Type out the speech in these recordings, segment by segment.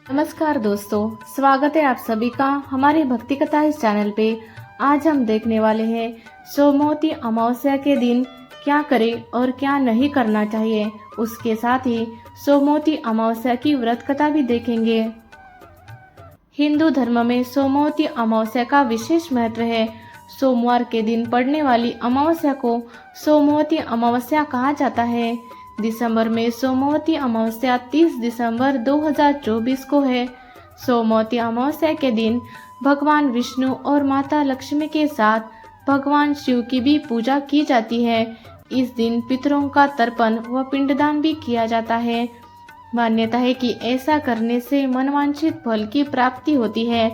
नमस्कार दोस्तों, स्वागत है आप सभी का हमारी भक्ति कथा इस चैनल पे। आज हम देखने वाले हैं सोमवती अमावस्या के दिन क्या करें और क्या नहीं करना चाहिए। उसके साथ ही सोमवती अमावस्या की व्रत कथा भी देखेंगे। हिंदू धर्म में सोमवती अमावस्या का विशेष महत्व है। सोमवार के दिन पड़ने वाली अमावस्या को सोमवती अमावस्या कहा जाता है। दिसंबर में सोमवती अमावस्या 30 दिसंबर 2024 को है। सोमवती अमावस्या के दिन भगवान विष्णु और माता लक्ष्मी के साथ भगवान शिव की भी पूजा की जाती है। इस दिन पितरों का तर्पण व पिंडदान भी किया जाता है। मान्यता है कि ऐसा करने से मनवांछित फल की प्राप्ति होती है।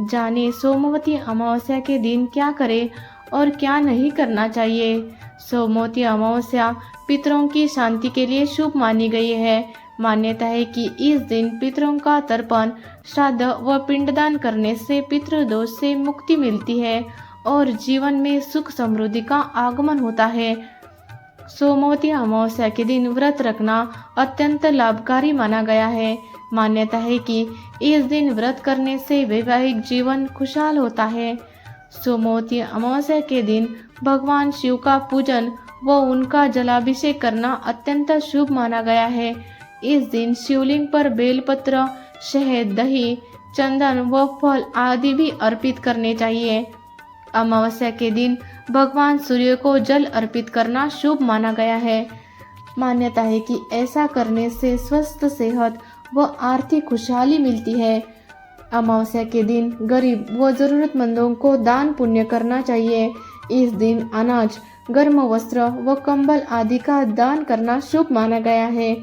जाने सोमवती अमावस्या के दिन क्या करें और क्या नहीं करना चाहिए। सोमवती अमावस्या पितरों की शांति के लिए शुभ मानी गई है। मान्यता है कि इस दिन पितरों का तर्पण, श्राद्ध व पिंडदान करने से पितृदोष से मुक्ति मिलती है और जीवन में सुख समृद्धि का आगमन होता है। सोमवती अमावस्या के दिन व्रत रखना अत्यंत लाभकारी माना गया है। मान्यता है कि इस दिन व्रत करने से वैवाहिक जीवन खुशहाल होता है। सोमवती अमावस्या के दिन भगवान शिव का पूजन व उनका जलाभिषेक करना अत्यंत शुभ माना गया है। इस दिन शिवलिंग पर बेलपत्र, शहद, दही, चंदन व फल आदि भी अर्पित करने चाहिए। अमावस्या के दिन भगवान सूर्य को जल अर्पित करना शुभ माना गया है। मान्यता है कि ऐसा करने से स्वस्थ सेहत व आर्थिक खुशहाली मिलती है। अमावस्या के दिन गरीब व जरूरतमंदों को दान पुण्य करना चाहिए। इस दिन अनाज, गर्म वस्त्र व कंबल आदि का दान करना शुभ माना गया है।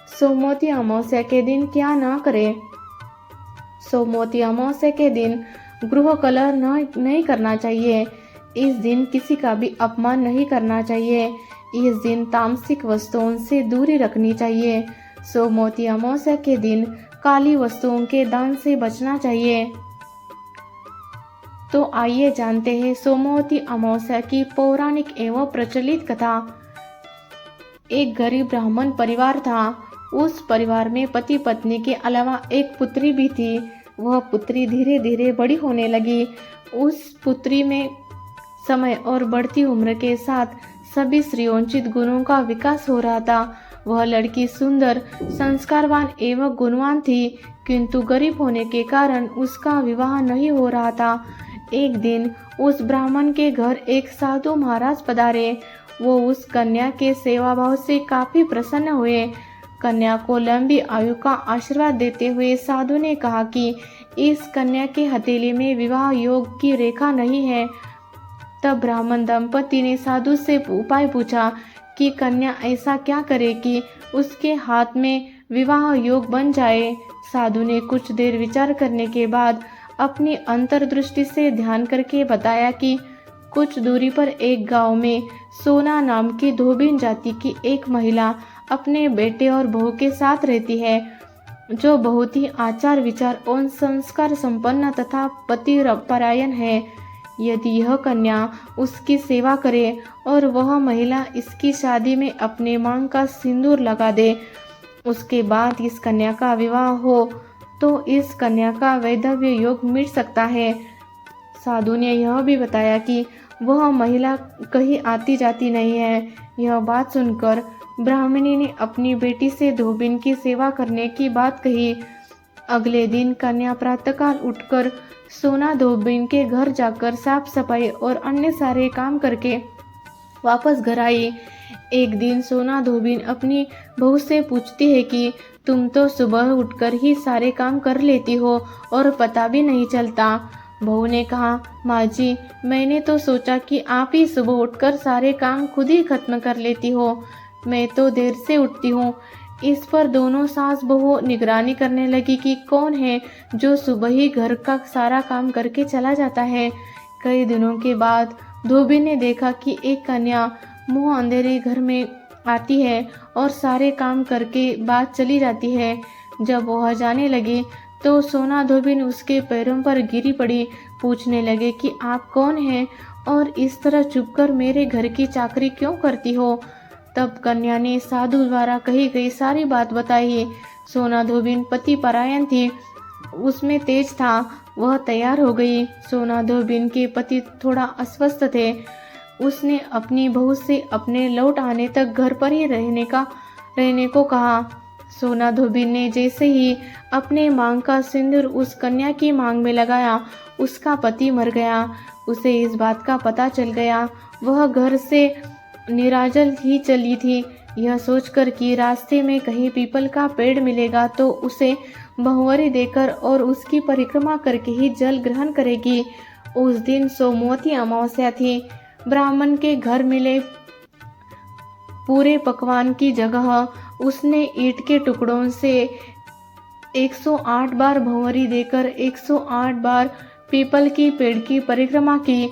सोमवती अमावस्या के दिन क्या ना करें। सोमवती अमावस्या के दिन गृह कलह नहीं करना चाहिए। इस दिन किसी का भी अपमान नहीं करना चाहिए। इस दिन तामसिक वस्तुओं से दूरी रखनी चाहिए। सोमवती अमावस्या के दिन काली वस्तुओं के दान से बचना चाहिए। तो आइए जानते हैं सोमवती अमावस्या की पौराणिक एवं प्रचलित कथा। एक गरीब ब्राह्मण परिवार था। उस परिवार में पति पत्नी के अलावा एक पुत्री भी थी। वह पुत्री धीरे धीरे बड़ी होने लगी। उस पुत्री में समय और बढ़ती उम्र के साथ सभी श्रेयोचित गुणों का विकास हो रहा था। वह लड़की सुंदर, संस्कारवान एवं गुणवान थी, किंतु गरीब होने के कारण उसका विवाह नहीं हो रहा था। एक दिन उस ब्राह्मण के घर एक साधु महाराज पधारे। वो उस कन्या के सेवा भाव से काफी प्रसन्न हुए। कन्या को लंबी आयु का आशीर्वाद देते हुए साधु ने कहा कि इस कन्या के हथेली में विवाह योग की रेखा नहीं है। तब ब्राह्मण दंपति ने साधु से उपाय पूछा कि कन्या ऐसा क्या करे कि उसके हाथ में विवाह योग बन जाए। साधु ने कुछ देर विचार करने के बाद अपनी अंतर्दृष्टि से ध्यान करके बताया कि कुछ दूरी पर एक गांव में सोना नाम की धोबिन जाति की एक महिला अपने बेटे और बहू के साथ रहती है, जो बहुत ही आचार विचार और संस्कार संपन्न तथा पतिपरायण है। यदि यह कन्या उसकी सेवा करे और वह महिला इसकी शादी में अपने मांग का सिंदूर लगा दे, उसके बाद इस कन्या का विवाह हो तो इस कन्या का वैधव्य योग मिट सकता है। साधु ने यह भी बताया कि वह महिला कहीं आती जाती नहीं है। यह बात सुनकर ब्राह्मणी ने अपनी बेटी से धोबिन की सेवा करने की बात कही। अगले दिन कन्या प्रातःकाल उठकर सोना धोबिन के घर जाकर साफ सफाई और अन्य सारे काम करके वापस घर आई। एक दिन सोना धोबिन अपनी बहू से पूछती है कि तुम तो सुबह उठकर ही सारे काम कर लेती हो और पता भी नहीं चलता। बहू ने कहा, माँ जी, मैंने तो सोचा कि आप ही सुबह उठकर सारे काम खुद ही खत्म कर लेती हो। मैं तो देर से उठती हूँ। इस पर दोनों सास बहू निगरानी करने लगी कि कौन है जो सुबह ही घर का सारा काम करके चला जाता है। कई दिनों के बाद धोबी ने देखा कि एक कन्या मुंह अंधेरे घर में आती है और सारे काम करके बाद चली जाती है। जब वह जाने लगी तो सोना धोबिन उसके पैरों पर गिरी पड़ी। पूछने लगे कि आप कौन हैं और इस तरह चुपकर मेरे घर की चाकरी क्यों करती हो। तब कन्या ने साधु द्वारा कही गई सारी बात बताई। सोना धोबिन पति परायण थी, उसमें तेज था, वह तैयार हो गई। सोना धोबिन के पति थोड़ा अस्वस्थ थे। उसने अपनी बहू से अपने लौट आने तक घर पर ही रहने को कहा। सोना धोबिन ने जैसे ही अपने मांग का सिंदूर उस कन्या की मांग में लगाया, उसका पति मर गया। उसे इस बात का पता चल गया। वह घर से निराजल ही चली थी, यह सोचकर कि रास्ते में कहीं पीपल का पेड़ मिलेगा तो उसे बहुवरी देकर और उसकी परिक्रमा करके ही जल ग्रहण करेगी। उस दिन सोमवती अमावस्या थी। ब्राह्मण के घर मिले पूरे पकवान की जगह उसने ईंट के टुकड़ों से 108 बार भंवरी देकर 108 बार पीपल की पेड़ की परिक्रमा की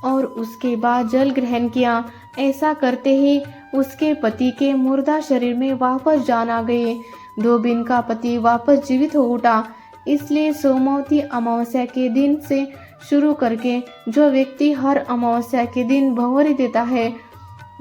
और उसके बाद जल ग्रहण किया। ऐसा करते ही उसके पति के मुर्दा शरीर में वापस जान आ गए। धोबिन का पति वापस जीवित हो उठा। इसलिए सोमवती अमावस्या के दिन से शुरू करके जो व्यक्ति हर अमावस्या के दिन भंवरी देता है,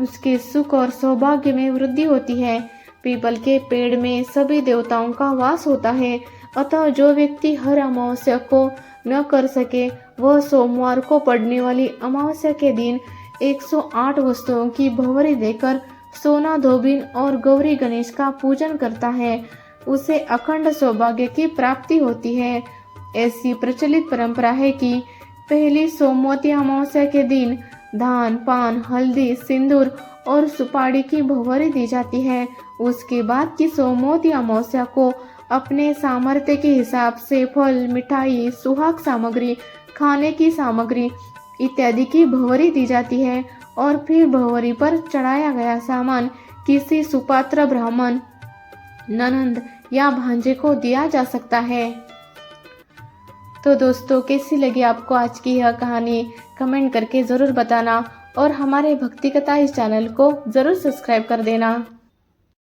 उसके सुख और सौभाग्य में वृद्धि होती है। पीपल के पेड़ में सभी देवताओं का वास होता है, अतः जो व्यक्ति हर अमावस्या को न कर सके, वह सोमवार को पड़ने वाली अमावस्या के दिन 108 वस्तुओं की भंवरी देकर सोना धोबिन और गौरी गणेश का पूजन करता है, उसे अखंड सौभाग्य की प्राप्ति होती है। ऐसी प्रचलित परंपरा है कि पहली सोमवती अमावस्या के दिन धान, पान, हल्दी, सिंदूर और सुपारी की भंवरी दी जाती है। उसके बाद की सोमवती अमावस्या को अपने सामर्थ्य के हिसाब से फल, मिठाई, सुहाग सामग्री, खाने की सामग्री इत्यादि की भंवरी दी जाती है और फिर भंवरी पर चढ़ाया गया सामान किसी सुपात्र ब्राह्मण, ननंद या भांजे को दिया जा सकता है। तो दोस्तों, कैसी लगी आपको आज की यह कहानी? कमेंट करके ज़रूर बताना और हमारे भक्ति कथा इस चैनल को ज़रूर सब्सक्राइब कर देना।